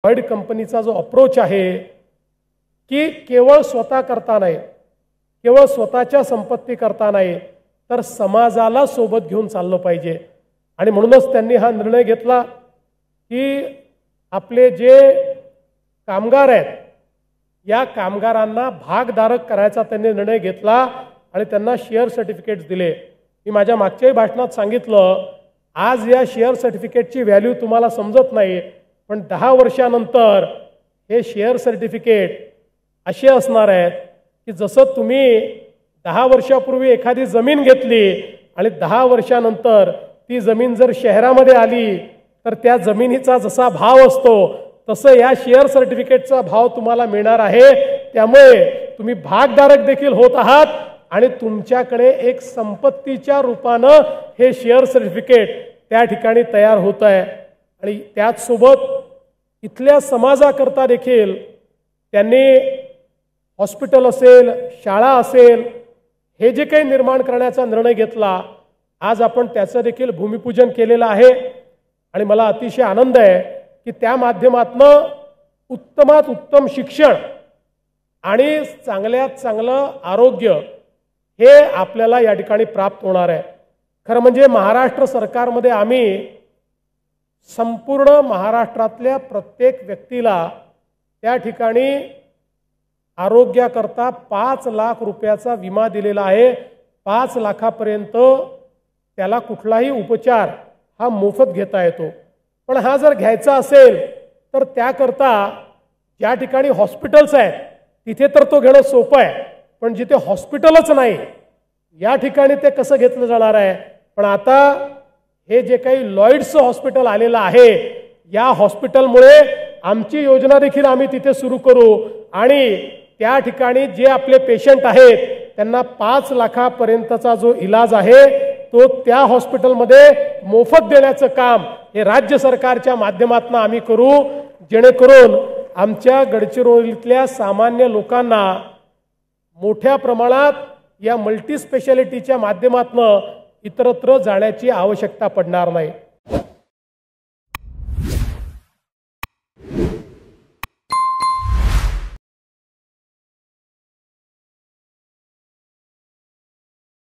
Lloyd कंपनीचा जो approach आहे की केवळ स्वतः करता नाही, केवळ स्वतःच्या संपत्ती करता नाही, तर समाजाला सोबत घेऊन चाललं पाहिजे। आणि म्हणूनच त्यांनी हा निर्णय घेतला की आपले जे कामगार आहेत या कामगारांना भागधारक करायचा त्यांनी निर्णय घेतला आणि त्यांना शेअर सर्टिफिकेट्स दिले। मी माझ्या मागच्याही भाषणात सांगितलं, आज या शेअर सर्टिफिकेटची व्हॅल्यू तुम्हाला समजत नाही, पण 10 वर्षानंतर हे शेअर सर्टिफिकेट असे असणार आहेत की जसं तुम्ही 10 वर्षापूर्वी एखादी जमीन घेतली आणि 10 वर्षानंतर ती जमीन जर शहरामध्ये आली तर त्या जमिनीचा जसा भाव असतो तसं या शेअर सर्टिफिकेटचा भाव तुम्हाला मिळणार आहे। त्यामुळे तुम्ही भागधारक देखील होत आहात आणि तुमच्याकडे एक संपत्तीच्या रूपानं हे शेअर सर्टिफिकेट त्या ठिकाणी तयार होत आहे। आणि त्याचसोबत इथल्या समाजाकरता देखील त्यांनी हॉस्पिटल असेल, शाळा असेल, हे जे काही निर्माण करण्याचा निर्णय घेतला, आज आपण त्याचं देखील भूमिपूजन केलेलं आहे। आणि मला अतिशय आनंद आहे की त्या माध्यमातून उत्तमात उत्तम शिक्षण आणि चांगल्यात चांगलं आरोग्य हे आपल्याला या ठिकाणी प्राप्त होणार आहे। खरं म्हणजे महाराष्ट्र सरकारमध्ये आम्ही संपूर्ण महाराष्ट्रातल्या प्रत्येक व्यक्तीला त्या ठिकाणी आरोग्याकरता 5 लाख रुपयाचा विमा दिलेला आहे। 5 लाखापर्यंत त्याला कुठलाही उपचार हा मोफत घेता येतो। पण हा जर घ्यायचा असेल तर त्याकरता ज्या ठिकाणी हॉस्पिटल्स आहेत तिथे तर तो घेणं सोपं आहे, पण जिथे हॉस्पिटलच नाही या ठिकाणी ते कसं घेतलं जाणार आहे। पण आता हे जे काही लॉयड्स हॉस्पिटल आलेलं आहे या हॉस्पिटलमुळे आमची योजना देखील आम्ही तिथे सुरू करू आणि त्या ठिकाणी जे आपले पेशंट आहेत त्यांना 5 लाखापर्यंतचा जो इलाज आहे तो त्या हॉस्पिटलमध्ये मोफत देण्याचं काम हे राज्य सरकारच्या माध्यमातून आम्ही करू, जेणेकरून आमच्या गडचिरोलीतल्या सामान्य लोकांना मोठ्या प्रमाणात या मल्टी स्पेशालिटीच्या माध्यमातून इतरत्र जाण्याची आवश्यकता पडणार नाही।